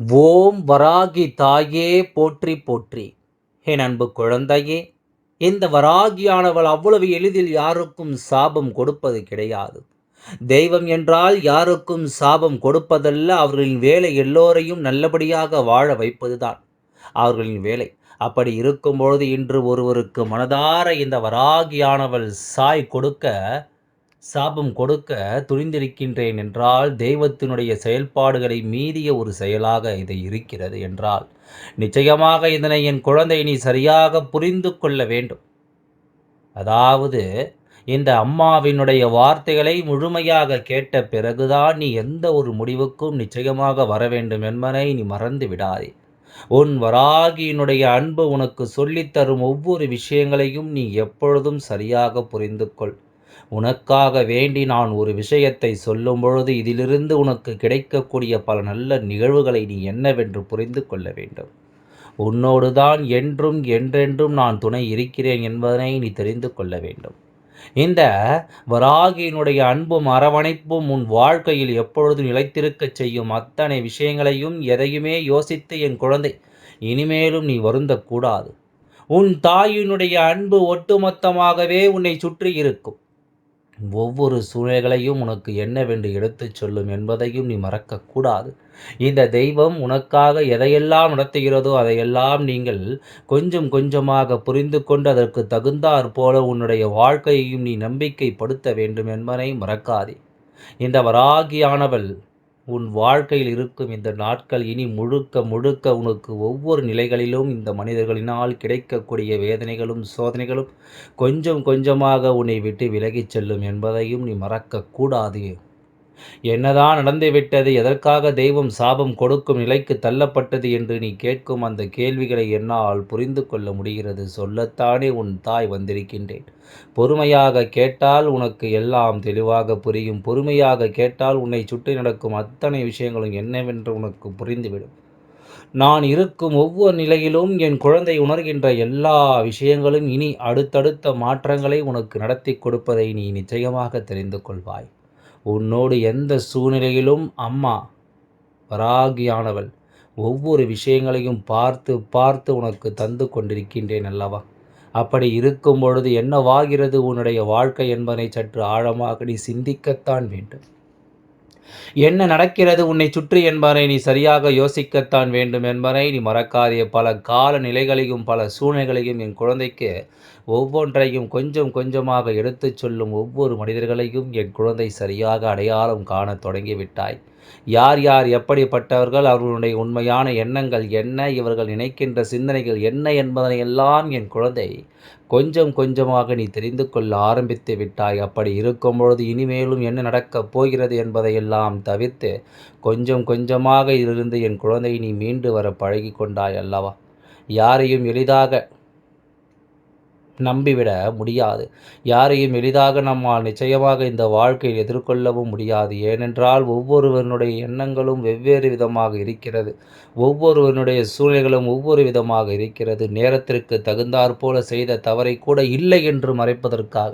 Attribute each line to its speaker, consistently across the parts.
Speaker 1: ஓம் வராகி தாயே போற்றி போற்றி. என் அன்பு குழந்தையே, இந்த வராகியானவள் அவ்வளவு எளிதில் யாருக்கும் சாபம் கொடுப்பது கிடையாது. தெய்வம் என்றால் யாருக்கும் சாபம் கொடுப்பதல்ல, அவர்களின் வேலை எல்லோரையும் நல்லபடியாக வாழ வைப்பதுதான் அவர்களின் வேலை. அப்படி இருக்கும்பொழுது இன்று ஒருவருக்கு மனதார இந்த வராகியானவள் சாபம் கொடுக்க துணிந்திருக்கின்றேன் என்றால், தெய்வத்தினுடைய செயல்பாடுகளை மீறிய ஒரு செயலாக இது இருக்கிறது என்றால், நிச்சயமாக இதனை என் குழந்தை நீ சரியாக புரிந்து கொள்ள வேண்டும். அதாவது, இந்த அம்மாவினுடைய வார்த்தைகளை முழுமையாக கேட்ட பிறகுதான் நீ எந்த ஒரு முடிவுக்கும் நிச்சயமாக வர வேண்டும் என்பதை நீ மறந்து விடாதே. உன் வராகியினுடைய அன்பு உனக்கு சொல்லித்தரும் ஒவ்வொரு விஷயங்களையும் நீ எப்பொழுதும் சரியாக புரிந்து கொள். உனக்காக வேண்டி நான் ஒரு விஷயத்தை சொல்லும் பொழுது இதிலிருந்து உனக்கு கிடைக்கக்கூடிய பல நல்ல நிகழ்வுகளை நீ என்னவென்று புரிந்து கொள்ள வேண்டும். உன்னோடு தான் என்றும் என்றென்றும் நான் துணை இருக்கிறேன் என்பதனை நீ தெரிந்து கொள்ள வேண்டும். இந்த வராகியினுடைய அன்பும் அரவணைப்பும் உன் வாழ்க்கையில் எப்பொழுதும் நிலைத்திருக்கச் செய்யும் அத்தனை விஷயங்களையும் எதையுமே யோசித்து என் குழந்தை இனிமேலும் நீ வருந்தக்கூடாது. உன் தாயினுடைய அன்பு ஒட்டுமொத்தமாகவே உன்னை சுற்றி இருக்கும். ஒவ்வொரு சூழ்நிலைகளையும் உனக்கு என்னவென்று எடுத்துச் சொல்லும் என்பதையும் நீ மறக்கக்கூடாது. இந்த தெய்வம் உனக்காக எதையெல்லாம் நடத்துகிறதோ அதையெல்லாம் நீங்கள் கொஞ்சம் கொஞ்சமாக புரிந்து கொண்டு அதற்கு தகுந்தாற் போல உன்னுடைய வாழ்க்கையையும் நீ நம்பிக்கைப்படுத்த வேண்டும் என்பதை மறக்காதே. இந்த வராகியானவள் உன் வாழ்க்கையில் இருக்கும் இந்த நாட்கள் இனி முழுக்க முழுக்க உனக்கு ஒவ்வொரு நிலைகளிலும் இந்த மனிதர்களினால் கிடைக்கக்கூடிய வேதனைகளும் சோதனைகளும் கொஞ்சம் கொஞ்சமாக உன்னை விட்டு விலகிச் செல்லும் என்பதையும் நீ மறக்கக்கூடாது. என்னதான் நடந்துவிட்டது, எதற்காக தெய்வம் சாபம் கொடுக்கும் நிலைக்கு தள்ளப்பட்டது என்று நீ கேட்கும் அந்த கேள்விகளை என்னால் புரிந்து கொள்ள முடிகிறது. சொல்லத்தானே உன் தாய் வந்திருக்கின்றேன். பொறுமையாக கேட்டால் உனக்கு எல்லாம் தெளிவாக புரியும். பொறுமையாக கேட்டால் உன்னை சுற்றி நடக்கும் அத்தனை விஷயங்களும் என்னவென்று உனக்கு புரிந்துவிடும். நான் இருக்கும் ஒவ்வொரு நிலையிலும் என் குழந்தை உணர்கின்ற எல்லா விஷயங்களும் இனி அடுத்தடுத்த மாற்றங்களை உனக்கு நடத்தி கொடுப்பதை நீ நிச்சயமாக தெரிந்து கொள்வாய். உன்னோடு எந்த சூழ்நிலையிலும் அம்மா வராகியானவள் ஒவ்வொரு விஷயங்களையும் பார்த்து பார்த்து உனக்கு தந்து கொண்டிருக்கின்றேன் அல்லவா? அப்படி இருக்கும் பொழுது என்னவாகிறது உன்னுடைய வாழ்க்கை என்பதை சற்று ஆழமாக நீ சிந்திக்கத்தான் வேண்டும். என்ன நடக்கிறது உன்னை சுற்றி என்பதை நீ சரியாக யோசிக்கத்தான் வேண்டும் என்பதை நீ மறக்காதே. பல கால நிலைகளையும் பல சூழ்நிலைகளையும் என் குழந்தைக்கு ஒவ்வொன்றையும் கொஞ்சம் கொஞ்சமாக எடுத்துச் சொல்லும் ஒவ்வொரு மனிதர்களையும் என் குழந்தை சரியாக அடையாளம் காணத் தொடங்கிவிட்டாய். யார் யார் எப்படிப்பட்டவர்கள், அவர்களுடைய உண்மையான எண்ணங்கள் என்ன, இவர்கள் நினைக்கின்ற சிந்தனைகள் என்ன என்பதனையெல்லாம் என் குழந்தை கொஞ்சம் கொஞ்சமாக நீ தெரிந்து கொள்ள ஆரம்பித்து விட்டாய். அப்படி இருக்கும் பொழுது இனிமேலும் என்ன நடக்கப் போகிறது என்பதையெல்லாம் தவிர்த்து கொஞ்சம் கொஞ்சமாக இதிலிருந்து என் குழந்தை நீ மீண்டு வர பழகி கொண்டாய் அல்லவா? யாரையும் எளிதாக நம்பிவிட முடியாது. யாரையும் எளிதாக நம்மால் நிச்சயமாக இந்த வாழ்க்கையில் எதிர்கொள்ளவும் முடியாது. ஏனென்றால் ஒவ்வொருவனுடைய எண்ணங்களும் வெவ்வேறு விதமாக இருக்கிறது. ஒவ்வொருவனுடைய சூழ்நிலைகளும் ஒவ்வொரு விதமாக இருக்கிறது. நேரத்திற்கு தகுந்தாற்போல செய்த தவறை கூட இல்லை என்று மறைப்பதற்காக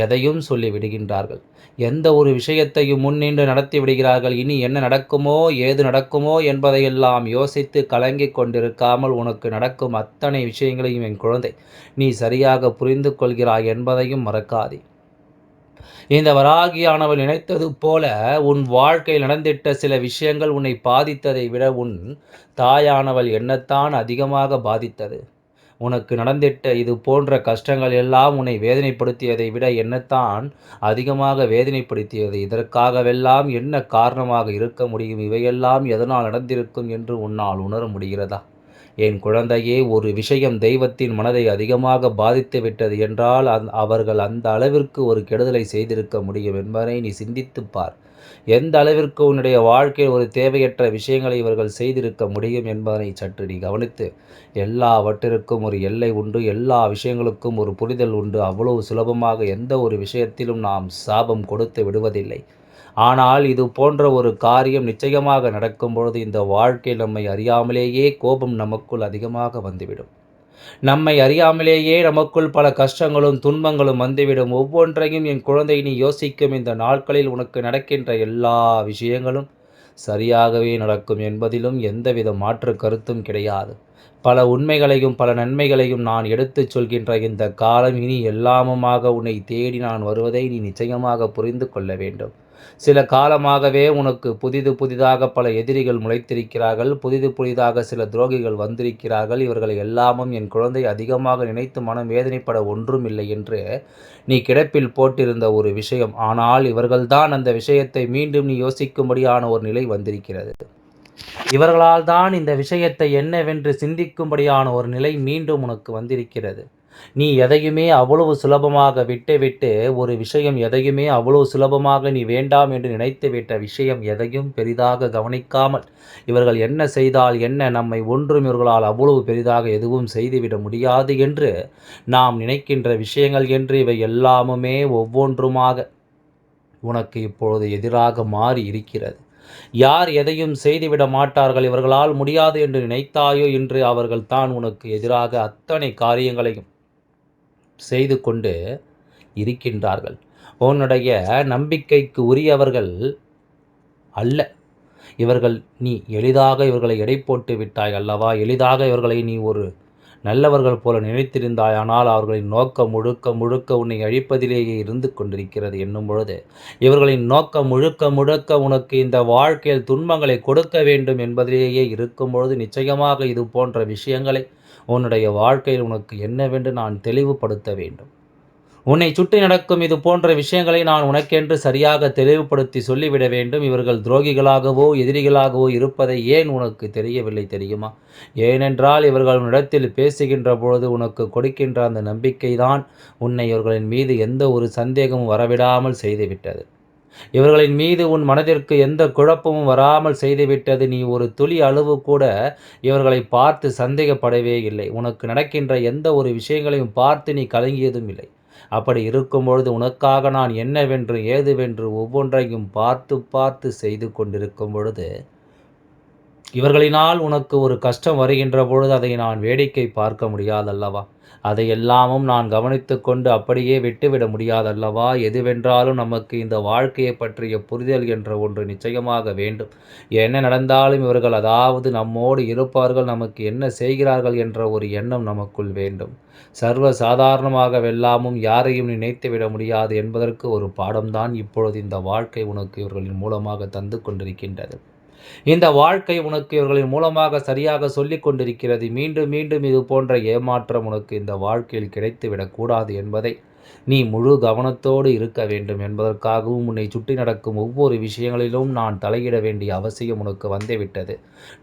Speaker 1: எதையும் சொல்லி விடுகின்றார்கள். எந்த ஒரு விஷயத்தையும் முன்னின்று நடத்தி விடுகிறார்கள். இனி என்ன நடக்குமோ ஏது நடக்குமோ என்பதையெல்லாம் யோசித்து கலங்கிக் கொண்டிருக்காமல் உனக்கு நடக்கும் அத்தனை விஷயங்களையும் என் குழந்தை நீ சரியாக புரிந்து கொள்கிறாய் என்பதையும் மறக்காதே. இந்த வராகியானவள் நினைத்தது போல உன் வாழ்க்கையில் நடந்திட்ட சில விஷயங்கள் உன்னை பாதித்ததை விட உன் தாயானவள் என்னத்தான் அதிகமாக பாதித்தது. உனக்கு நடந்திட்ட இது போன்ற கஷ்டங்கள் எல்லாம் உன்னை வேதனைப்படுத்தியதை விட என்னத்தான் அதிகமாக வேதனைப்படுத்தியது. இதற்காகவெல்லாம் என்ன காரணமாக இருக்க முடியும்? இவையெல்லாம் எதனால் நடந்திருக்கும் என்று உன்னால் உணர முடிகிறதா? என் குழந்தையே, ஒரு விஷயம் தெய்வத்தின் மனதை அதிகமாக பாதித்து விட்டது என்றால் அவர்கள் அந்த அளவிற்கு ஒரு கெடுதலை செய்திருக்க முடியும் என்பதை நீ சிந்தித்துப் பார். எந்த அளவிற்கு உன்னுடைய வாழ்க்கையில் ஒரு தேவையற்ற விஷயங்களை இவர்கள் செய்திருக்க முடியும் என்பதனை சற்று நீ கவனித்து, எல்லாவற்றிற்கும் ஒரு எல்லை உண்டு, எல்லா விஷயங்களுக்கும் ஒரு புரிதல் உண்டு. அவ்வளவு சுலபமாக எந்த ஒரு விஷயத்திலும் நாம் சாபம் கொடுத்து விடுவதில்லை. ஆனால் இது போன்ற ஒரு காரியம் நிச்சயமாக நடக்கும் பொழுது இந்த வாழ்க்கையில் நம்மை அறியாமலேயே கோபம் நமக்குள் அதிகமாக வந்துவிடும். நம்மை அறியாமலேயே நமக்குள் பல கஷ்டங்களும் துன்பங்களும் வந்துவிடும். ஒவ்வொன்றையும் என் குழந்தை நீ யோசிக்கும் இந்த நாட்களில் உனக்கு நடக்கின்ற எல்லா விஷயங்களும் சரியாகவே நடக்கும் என்பதிலும் எந்தவித மாற்று கருத்தும் கிடையாது. பல உண்மைகளையும் பல நன்மைகளையும் நான் எடுத்துச் சொல்கின்ற இந்த காலம் இனி எல்லாமுமாக உன்னை தேடி நான் வருவதை நீ நிச்சயமாக புரிந்து கொள்ள வேண்டும். சில காலமாகவே உனக்கு புதிதாக பல எதிரிகள் முளைத்திருக்கிறார்கள். புதிதாக சில துரோகிகள் வந்திருக்கிறார்கள். இவர்களை எல்லாமும் என் குழந்தை அதிகமாக நினைத்து மனம் வேதனைப்பட ஒன்றுமில்லை என்று நீ கிடப்பில் போட்டிருந்த ஒரு விஷயம். ஆனால் இவர்கள்தான் அந்த விஷயத்தை மீண்டும் நீ யோசிக்கும்படியான ஒரு நிலை வந்திருக்கிறது. இவர்களால் தான் இந்த விஷயத்தை என்னவென்று சிந்திக்கும்படியான ஒரு நிலை மீண்டும் உனக்கு வந்திருக்கிறது. நீ எதையுமே அவ்வளவு சுலபமாக விட்டுவிட்டு ஒரு விஷயம் எதையுமே அவ்வளவு சுலபமாக நீ வேண்டாம் என்று நினைத்துவிட்ட விஷயம் எதையும் பெரிதாக கவனிக்காமல் இவர்கள் என்ன செய்தால் என்ன, நம்மை ஒன்றும் இவர்களால் அவ்வளவு பெரிதாக எதுவும் செய்துவிட முடியாது என்று நாம் நினைக்கின்ற விஷயங்கள் என்று இவை எல்லாமுமே ஒவ்வொன்றுமாக உனக்கு இப்பொழுது எதிராக மாறி இருக்கிறது. யார் எதையும் செய்துவிட மாட்டார்கள், இவர்களால் முடியாது என்று நினைத்தாயோ இன்று அவர்கள் தான் உனக்கு எதிராக அத்தனை காரியங்களையும் செய்து கொண்டு இருக்கின்றார்கள். உன்னுடைய நம்பிக்கைக்கு உரியவர்கள் அல்ல இவர்கள். நீ எளிதாக இவர்களை எடை போட்டு விட்டாய் அல்லவா? எளிதாக இவர்களை நீ ஒரு நல்லவர்கள் போல நினைத்திருந்தாய். ஆனால் அவர்களின் நோக்கம் முழுக்க உன்னை அழிப்பதிலேயே இருந்து கொண்டிருக்கிறது என்னும் பொழுது, இவர்களின் நோக்கம் முழுக்க உனக்கு இந்த வாழ்க்கையில் துன்பங்களை கொடுக்க வேண்டும் என்பதிலேயே இருக்கும் பொழுது, நிச்சயமாக இது போன்ற விஷயங்களை உன்னுடைய வாழ்க்கையில் உனக்கு என்னவென்று நான் தெளிவுபடுத்த வேண்டும். உன்னை சுற்றி நடக்கும் இது போன்ற விஷயங்களை நான் உனக்கென்று சரியாக தெளிவுபடுத்தி சொல்லிவிட வேண்டும். இவர்கள் துரோகிகளாகவோ எதிரிகளாகவோ இருப்பதை ஏன் உனக்கு தெரியவில்லை தெரியுமா? ஏனென்றால் இவர்கள் உன்னிடத்தில் பேசுகின்ற பொழுது உனக்கு கொடுக்கின்ற அந்த நம்பிக்கை தான் உன்னை இவர்களின் மீது எந்த ஒரு சந்தேகமும் வரவிடாமல் செய்துவிட்டது. இவர்களின் மீது உன் மனதிற்கு எந்த குழப்பமும் வராமல் செய்துவிட்டது. நீ ஒரு துளி அளவு கூட இவர்களை பார்த்து சந்தேகப்படவே இல்லை. உனக்கு நடக்கின்ற எந்த ஒரு விஷயங்களையும் பார்த்து நீ கலங்கியதும் இல்லை. அப்படி இருக்கும் பொழுது உனக்காக நான் என்னவென்று ஏதுவென்று ஒவ்வொன்றையும் பார்த்து செய்து கொண்டிருக்கும் பொழுது, இவர்களினால் உனக்கு ஒரு கஷ்டம் வருகின்ற பொழுது அதை நான் வேடிக்கை பார்க்க முடியாதல்லவா? அதையெல்லாமும் நான் கவனித்து கொண்டு அப்படியே விட்டுவிட முடியாதல்லவா? எதுவென்றாலும் நமக்கு இந்த வாழ்க்கையை பற்றிய புரிதல் என்ற ஒன்று நிச்சயமாக வேண்டும். என்ன நடந்தாலும் இவர்கள் அதாவது நம்மோடு இருப்பார்கள், நமக்கு என்ன செய்கிறார்கள் என்ற ஒரு எண்ணம் நமக்குள் வேண்டும். சர்வ சாதாரணமாகவெல்லாமும் யாரையும் நினைத்துவிட முடியாது என்பதற்கு ஒரு பாடம்தான் இப்பொழுது இந்த வாழ்க்கை உனக்கு இவர்களின் மூலமாக தந்து கொண்டிருக்கின்றது. இந்த வாழ்க்கை உனக்கு இவர்களின் மூலமாக சரியாக சொல்லிக் கொண்டிருக்கிறது. மீண்டும் இது போன்ற ஏமாற்றம் உனக்கு இந்த வாழ்க்கையில் கிடைத்துவிடக்கூடாது என்பதை நீ முழு கவனத்தோடு இருக்க வேண்டும் என்பதற்காகவும் உன்னை சுற்றி நடக்கும் ஒவ்வொரு விஷயங்களிலும் நான் தலையிட வேண்டிய அவசியம் உனக்கு வந்துவிட்டது.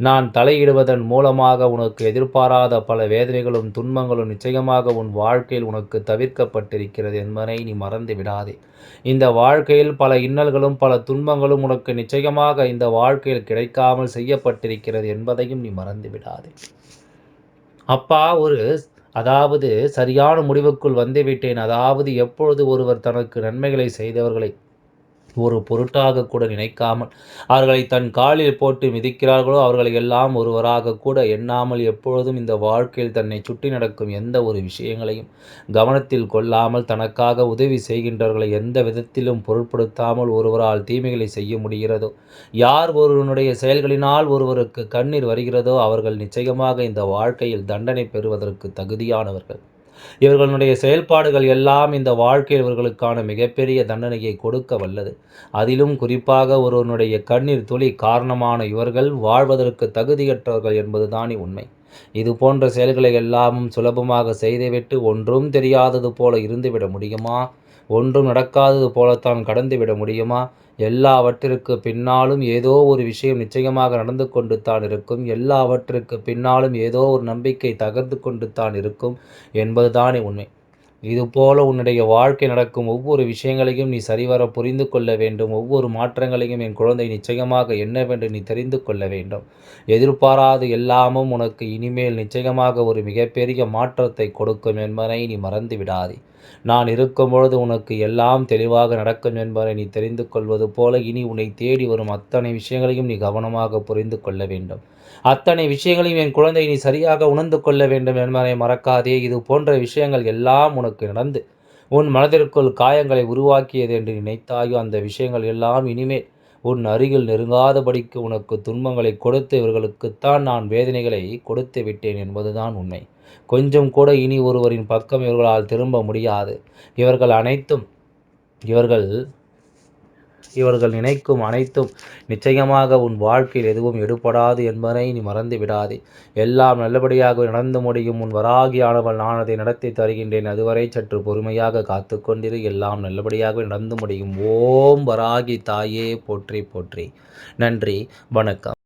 Speaker 1: நான் தலையிடுவதன் மூலமாக உனக்கு எதிர்பாராத பல வேதனைகளும் துன்பங்களும் நிச்சயமாக உன் வாழ்க்கையில் உனக்கு தவிர்க்கப்பட்டிருக்கிறது என்பதை நீ மறந்து விடாதே. இந்த வாழ்க்கையில் பல இன்னல்களும் பல துன்பங்களும் உனக்கு நிச்சயமாக இந்த வாழ்க்கையில் கிடைக்காமல் செய்யப்பட்டிருக்கிறது என்பதையும் நீ மறந்து விடாதே. அப்பா அதாவது சரியான முடிவுக்குள் வந்துவிட்டேன். அதாவது எப்பொழுது ஒருவர் தனக்கு நன்மைகளை செய்தவர்களை ஒரு பொருட்டாக கூட நினைக்காமல் அவர்களை தன் காலில் போட்டு மிதிக்கிறார்களோ அவர்களை எல்லாம் ஒருவராக கூட எண்ணாமல் எப்பொழுதும் இந்த வாழ்க்கையில் தன்னை சுற்றி நடக்கும் எந்த ஒரு விஷயங்களையும் கவனத்தில் கொள்ளாமல் தனக்காக உதவி செய்கின்றவர்களை எந்த விதத்திலும் பொருட்படுத்தாமல் ஒருவரால் தீமைகளை செய்ய முடிகிறதோ, யார் ஒருவனுடைய செயல்களினால் ஒருவருக்கு கண்ணீர் வருகிறதோ அவர்கள் நிச்சயமாக இந்த வாழ்க்கையில் தண்டனை பெறுவதற்கு தகுதியானவர்கள். இவர்களுடைய செயல்பாடுகள் எல்லாம் இந்த வாழ்க்கையில் இவர்களுக்கான மிகப்பெரிய தண்டனையை கொடுக்க வல்லது. அதிலும் குறிப்பாக ஒருவனுடைய கண்ணீர் துளி காரணமான இவர்கள் வாழ்வதற்கு தகுதியற்றவர்கள் என்பதுதானே உண்மை. இது போன்ற செயல்களை எல்லாமும் சுலபமாக செய்துவிட்டு ஒன்றும் தெரியாதது போல இருந்துவிட முடியுமா? ஒன்றும் நடக்காதது போலத்தான் கடந்துவிட முடியுமா? எல்லாவற்றிற்கு பின்னாலும் ஏதோ ஒரு விஷயம் நிச்சயமாக நடந்து கொண்டு தான் இருக்கும். எல்லாவற்றிற்கு பின்னாலும் ஏதோ ஒரு நம்பிக்கை தகர்ந்து கொண்டு தான் இருக்கும் என்பதுதானே உண்மை. இதுபோல உன்னுடைய வாழ்க்கை நடக்கும் ஒவ்வொரு விஷயங்களையும் நீ சரிவர புரிந்து கொள்ள வேண்டும். ஒவ்வொரு மாற்றங்களையும் என் குழந்தை நிச்சயமாக என்னவென்று நீ தெரிந்து கொள்ள வேண்டும். எதிர்பாராது எல்லாமும் உனக்கு இனிமேல் நிச்சயமாக ஒரு மிகப்பெரிய மாற்றத்தை கொடுக்கும் என்பதை நீ மறந்து விடாதே. நான் இருக்கும் பொழுது உனக்கு எல்லாம் தெளிவாக நடக்கும் என்பதை நீ தெரிந்து கொள்வது போல இனி உன்னை தேடி வரும் அத்தனை விஷயங்களையும் நீ கவனமாக புரிந்து கொள்ள வேண்டும். அத்தனை விஷயங்களையும் என் குழந்தை நீ சரியாக உணர்ந்து கொள்ள வேண்டும் என்பதை மறக்காதே. இது போன்ற விஷயங்கள் எல்லாம் உனக்கு நடந்து உன் மனதிற்குள் காயங்களை உருவாக்கியது என்று நினைத்தாயோ அந்த விஷயங்கள் எல்லாம் இனிமேல் உன் அருகில் நெருங்காதபடிக்கு உனக்கு துன்பங்களை கொடுத்து இவர்களுக்குத்தான் நான் வேதனைகளை கொடுத்து விட்டேன் என்பதுதான் உண்மை. கொஞ்சம் கூட இனி ஒருவரின் பக்கம் இவர்களால் திரும்ப முடியாது. இவர்கள் நினைக்கும் அனைத்தும் நிச்சயமாக உன் வாழ்க்கையில் எதுவும் எடுபடாது என்பதை நீ மறந்து விடாதே. எல்லாம் நல்லபடியாக நடந்து முடியும். உன் வராகியானவள் நான் அதை நடத்தி தருகின்றேன். அதுவரை சற்று பொறுமையாக காத்து கொண்டிரு. எல்லாம் நல்லபடியாக நடந்து முடியும். ஓம் வராகி தாயே போற்றி போற்றி. நன்றி, வணக்கம்.